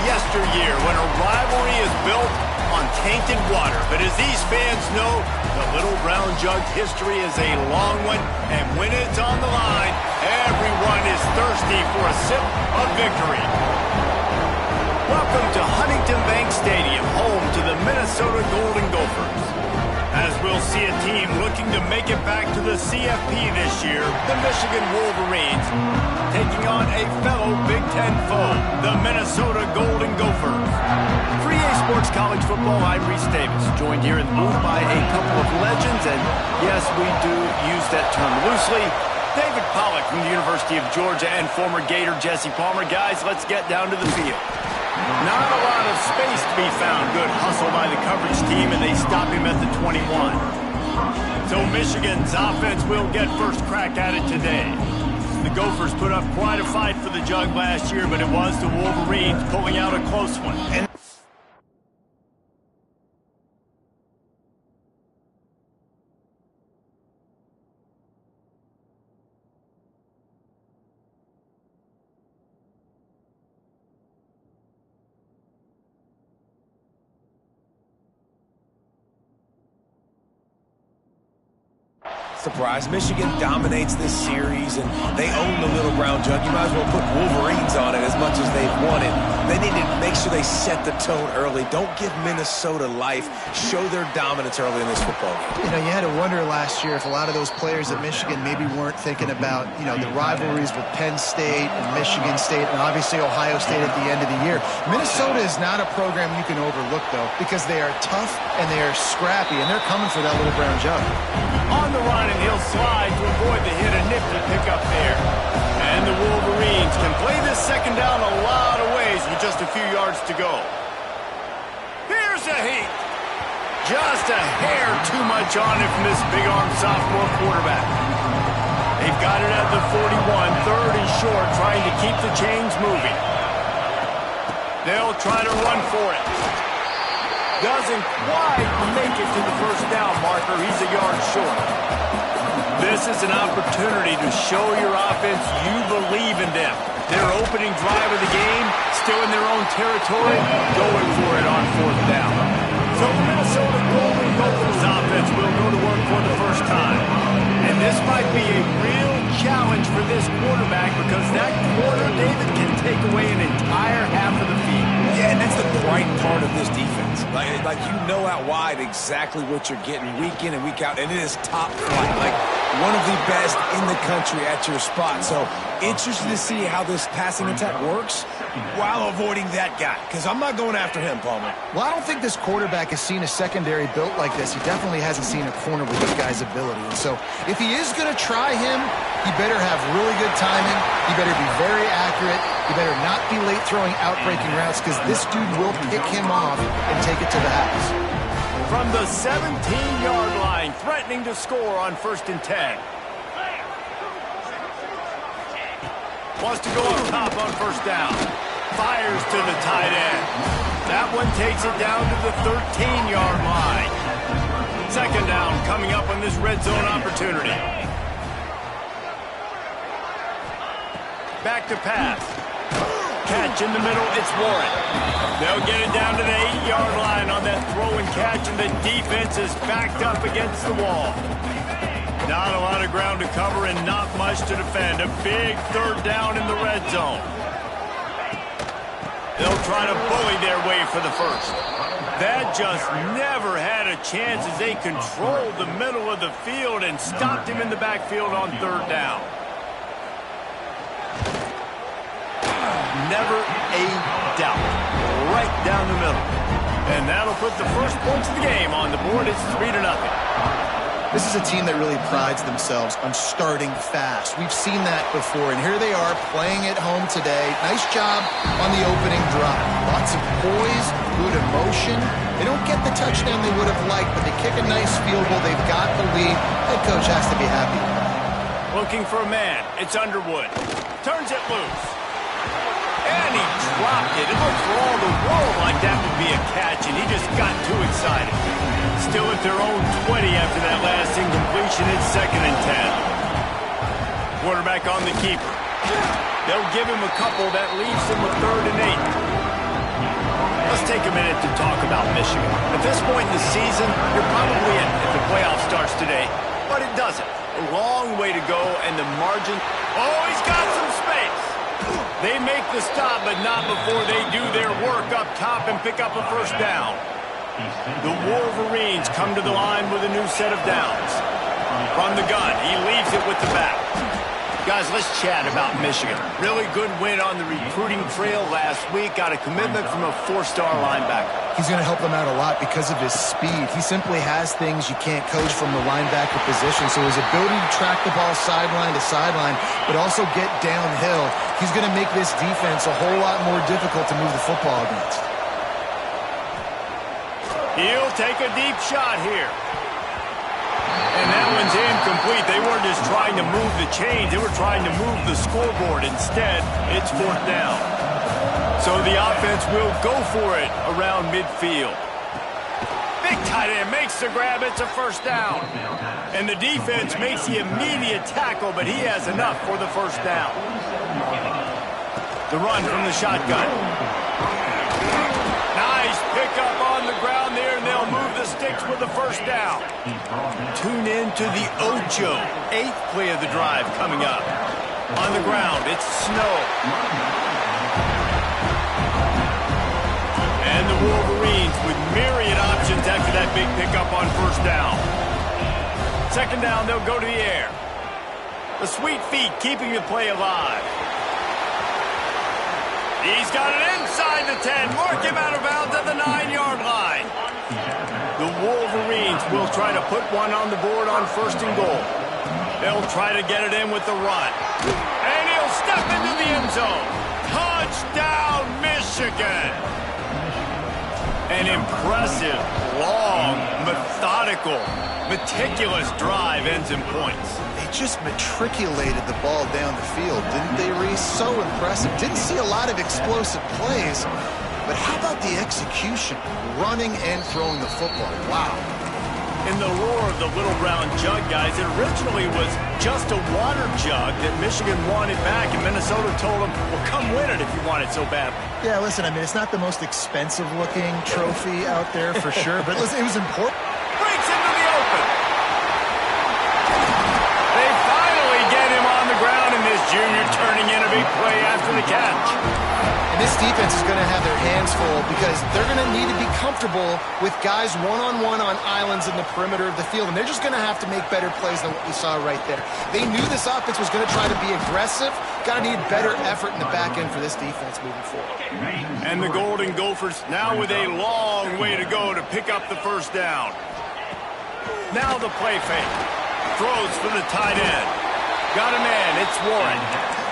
yesteryear when a rivalry is built on tainted water. But as these fans know, the Little Brown Jug history is a long one, and when it's on the line, everyone is thirsty for a sip of victory. Welcome to Huntington Bank Stadium, home to the Minnesota Golden Gophers. As we'll see a team looking to make it back to the CFP this year, the Michigan Wolverines, taking on a fellow Big Ten foe, the Minnesota Golden Gophers. For EA Sports College Football, I'm Reese Davis, joined here in the booth by a couple of legends, and yes, we do use that term loosely. David Pollack from the University of Georgia and former Gator Jesse Palmer. Guys, let's get down to the field. Not a lot of space to be found. Good hustle by the coverage team, and they stop him at the 21. So Michigan's offense will get first crack at it today. The Gophers put up quite a fight for the Jug last year, but it was the Wolverines pulling out a close one. Surprise, Michigan dominates this series, and they own the Little Brown Jug. You might as well put Wolverines on it as much as they've won it. They need to make sure they set the tone early. Don't give Minnesota life. Show their dominance early in this football game. You know, you had to wonder last year if a lot of those players at Michigan maybe weren't thinking about, you know, the rivalries with Penn State and Michigan State and obviously Ohio State at the end of the year. Minnesota is not a program you can overlook, though, because they are tough and they are scrappy, and they're coming for that Little Brown Jug. On the run, and he'll slide to avoid the hit. A nifty pickup there. And the Wolverines can play this second down a lot of ways with just a few yards to go. Here's a heat. Just a hair too much on it from this big-arm sophomore quarterback. They've got it at the 41, third and short, trying to keep the chains moving. They'll try to run for it. Doesn't quite make it to the first down marker. He's a yard short. This is an opportunity to show your offense you believe in them. Their opening drive of the game, still in their own territory, going for it on fourth down. So the Minnesota Golden Gophers offense will go to work for the first time. And this might be a real challenge for this quarterback because that corner, David, can take away an entire half of the field. Yeah, and that's the bright part of this defense. Like you know out wide exactly what you're getting week in and week out, and it is top flight. Like one of the best in the country at your spot. So interested to see how this passing attack works while avoiding that guy, because I'm not going after him, Palmer. Well, I don't think this quarterback has seen a secondary built like this. He definitely hasn't seen a corner with this guy's ability. And so if he is going to try him, he better have really good timing. He better be very accurate. He better not be late throwing out-breaking routes because this dude will pick him off and take it to the house. From the 17-yard line, threatening to score on 1st and 10. Wants to go up top on first down. Fires to the tight end. That one takes it down to the 13-yard line. Second down coming up on this red zone opportunity. Back to pass. Catch in the middle, it's Warren. They'll get it down to the 8-yard line on that throw and catch, and the defense is backed up against the wall. Not a lot of ground to cover and not much to defend. A big third down in the red zone. They'll try to bully their way for the first. That just never had a chance as they controlled the middle of the field and stopped him in the backfield on third down. Never a doubt. Right down the middle. And that'll put the first points of the game on the board. It's 3-0. This is a team that really prides themselves on starting fast. We've seen that before, and here they are playing at home today. Nice job on the opening drive. Lots of poise, good emotion. They don't get the touchdown they would have liked, but they kick a nice field goal. They've got the lead. Head coach has to be happy. Looking for a man. It's Underwood. Turns it loose. And he dropped it. It looked for all the world like that would be a catch, and he just got too excited. Still at their own 20 after that last incompletion. It's 2nd and 10. Quarterback on the keeper. They'll give him a couple. That leaves him with 3rd and 8. take a minute to talk about Michigan. At this point in the season, you're probably in if the playoff starts today, but it doesn't. A long way to go, and the margin... Oh, he's got some space. They make the stop, but not before they do their work up top and pick up a first down. The Wolverines come to the line with a new set of downs. From the gun, he leaves it with the back. Guys, let's chat about Michigan. Really good win on the recruiting trail last week. Got a commitment from a 4-star linebacker. He's going to help them out a lot because of his speed. He simply has things you can't coach from the linebacker position. So his ability to track the ball sideline to sideline, but also get downhill, he's going to make this defense a whole lot more difficult to move the football against. He'll take a deep shot here. And that one's incomplete. They weren't just trying to move the chains. They were trying to move the scoreboard. Instead, it's 4th down. So the offense will go for it around midfield. Big tight end makes the grab. It's a first down. And the defense makes the immediate tackle, but he has enough for the first down. The run from the shotgun. Nice pickup on the ground there, and they'll move the sticks with the first down. Tune in to the Ocho. 8th play of the drive coming up. On the ground, it's Snow. And the Wolverines with myriad options after that big pickup on first down. 2nd down, they'll go to the air. The sweet feet keeping the play alive. He's got it inside the 10. Mark him out of bounds at the 9-yard line. The Wolverines will try to put one on the board on 1st and goal. They'll try to get it in with the run. And he'll step into the end zone. Touchdown, Michigan. An impressive, long, methodical, meticulous drive ends in points. They just matriculated the ball down the field, didn't they, Reese? So impressive. Didn't see a lot of explosive plays, but how about the execution? Running and throwing the football. Wow. In the roar of the Little Brown Jug, guys, it originally was just a water jug that Michigan wanted back, and Minnesota told them, well, come win it if you want it so badly. Yeah, listen, I mean, it's not the most expensive-looking trophy out there for sure, but listen, it was important. Breaks into the open. They finally get him on the ground, and this junior turning in a big play after the catch. And this defense is going to have their hands full because they're going to need to be comfortable with guys one-on-one on islands in the perimeter of the field, and they're just going to have to make better plays than what we saw right there. They knew this offense was going to try to be aggressive. Got to need better effort in the back end for this defense moving forward. And the Golden Gophers now with a long way to go to pick up the first down. Now the play fake. Throws for the tight end. Got a man. It's Warren.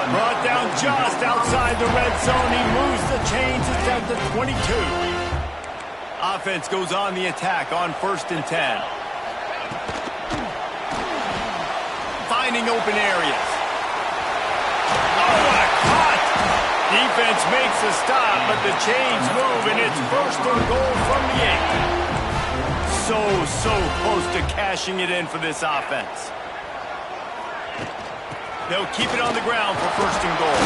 Brought down just outside the red zone. He moves the chains. It's at the 22. Offense goes on the attack on 1st and 10. Finding open areas. Oh, what a cut! Defense makes a stop, but the chains move, and it's 1st and goal from the 8. So close to cashing it in for this offense. They'll keep it on the ground for 1st and goal.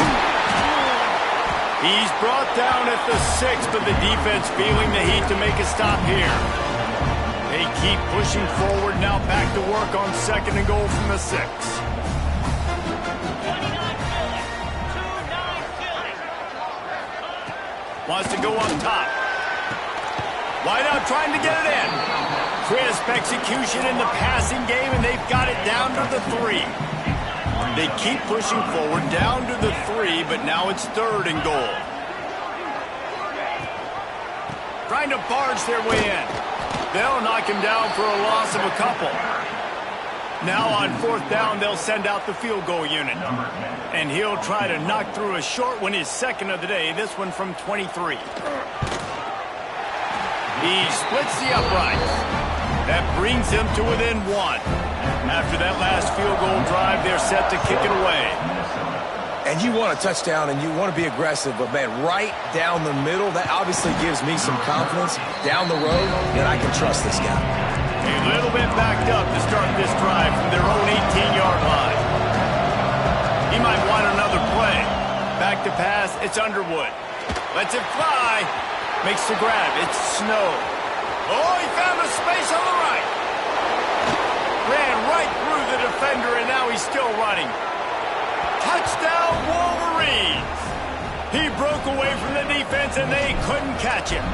He's brought down at the 6, but the defense feeling the heat to make a stop here. They keep pushing forward, now back to work on 2nd and goal from the 6. Wants to go up top. Wide out trying to get it in. Crisp execution in the passing game, and they've got it down to the 3. They keep pushing forward, down to the 3, but now it's 3rd and goal. Trying to barge their way in. They'll knock him down for a loss of a couple. Now on 4th down, they'll send out the field goal unit. And he'll try to knock through a short one, his 2nd of the day, this one from 23. He splits the uprights. That brings him to within 1. After that last field goal drive, they're set to kick it away. And you want a touchdown and you want to be aggressive, but, man, right down the middle, that obviously gives me some confidence down the road that I can trust this guy. A little bit backed up to start this drive from their own 18-yard line. He might want another play. Back to pass, it's Underwood. Lets it fly. Makes the grab. It's Snow. Oh, he found a space on the right. Ran right through the defender, and now he's still running. Touchdown, Wolverines. He broke away from the defense, and they couldn't catch him.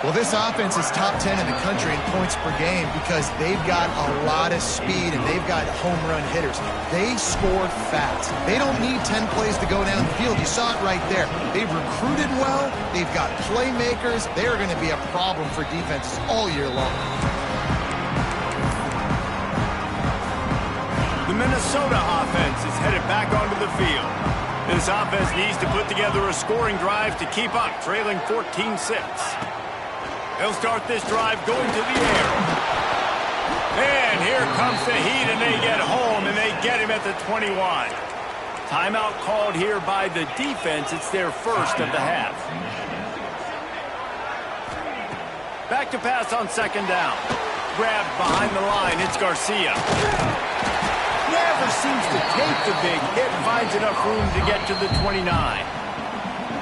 Well, this offense is top 10 in the country in points per game because they've got a lot of speed and they've got home run hitters. They score fast. They don't need 10 plays to go down the field. You saw it right there. They've recruited well. They've got playmakers. They are going to be a problem for defenses all year long. The Minnesota offense is headed back onto the field. This offense needs to put together a scoring drive to keep up, trailing 14-6. They'll start this drive going to the air. And here comes the heat, and they get home, and they get him at the 21. Timeout called here by the defense. It's their first of the half. Back to pass on second down. Grabbed behind the line. It's Garcia. Never seems to take the big hit. Finds enough room to get to the 29.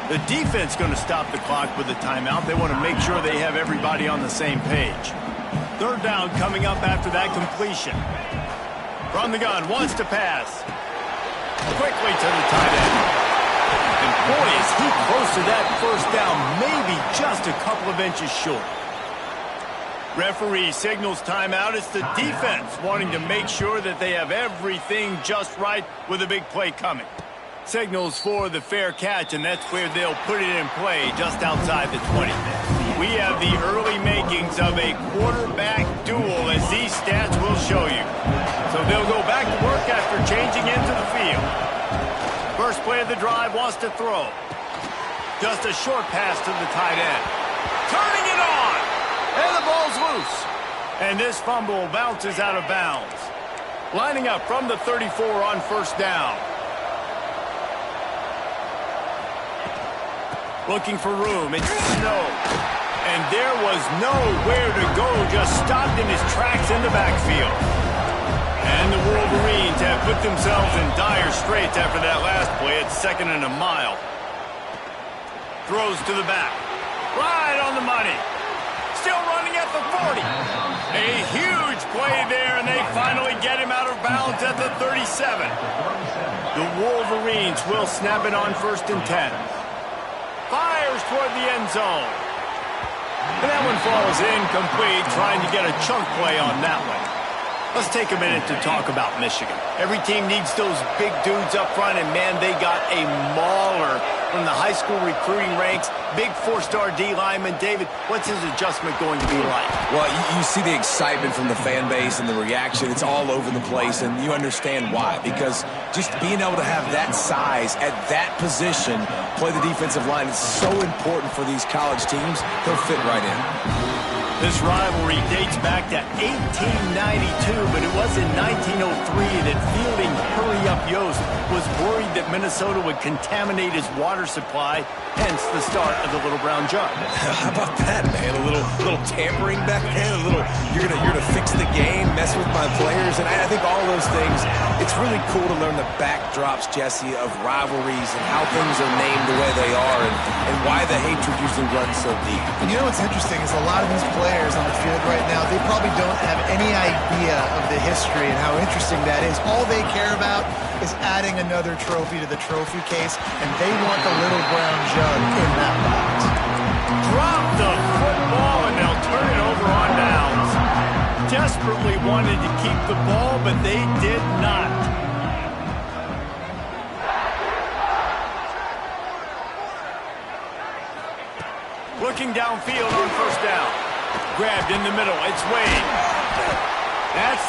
The defense going to stop the clock with a timeout. They want to make sure they have everybody on the same page. Third down coming up after that completion. From the gun, wants to pass. Quickly to the tight end. And boy, is he close to that first down, maybe just a couple of inches short. Referee signals timeout. It's the defense wanting to make sure that they have everything just right with a big play coming. Signals for the fair catch, and that's where they'll put it in play just outside the 20. We have the early makings of a quarterback duel, as these stats will show you. So they'll go back to work after changing into the field. First play of the drive, wants to throw. Just a short pass to the tight end. Turning it on! And the ball's loose. And this fumble bounces out of bounds. Lining up from the 34 on first down. Looking for room. It's Snow. And there was nowhere to go. Just stopped in his tracks in the backfield. And the Wolverines have put themselves in dire straits after that last play. It's second and a mile. Throws to the back. Right on the money. Still running at the 40. A huge play there, and they finally get him out of bounds at the 37. The Wolverines will snap it on first and 10. Fires toward the end zone. And that one falls incomplete, trying to get a chunk play on that one. Let's take a minute to talk about Michigan. Every team needs those big dudes up front, and man, they got a mauler from the high school recruiting ranks. Big four-star D lineman. David, what's his adjustment going to be like? Well, you see the excitement from the fan base and the reaction. It's all over the place, and you understand why. Because just being able to have that size at that position, play the defensive line, is so important for these college teams. They'll fit right in. This rivalry dates back to 1892, but it was in 1903 that Fielding Hurry-Up Yost was worried that Minnesota would contaminate his water supply, hence the start of the Little Brown Jug. How about that, man? A little tampering back then, a little, you're gonna fix the game, mess with my players, and I think all those things, it's really cool to learn the backdrops, Jesse, of rivalries and how things are named the way they are and why the hatred usually runs so deep. And you know what's interesting is a lot of these players on the field right now, they probably don't have any idea of the history and how interesting that is. All they care about is adding another trophy to the trophy case, and they want the Little Brown Jug in that box. Drop the football, and they'll turn it over on downs. Desperately wanted to keep the ball, but they did not. Looking downfield on first down. Grabbed in the middle. It's Wade. That's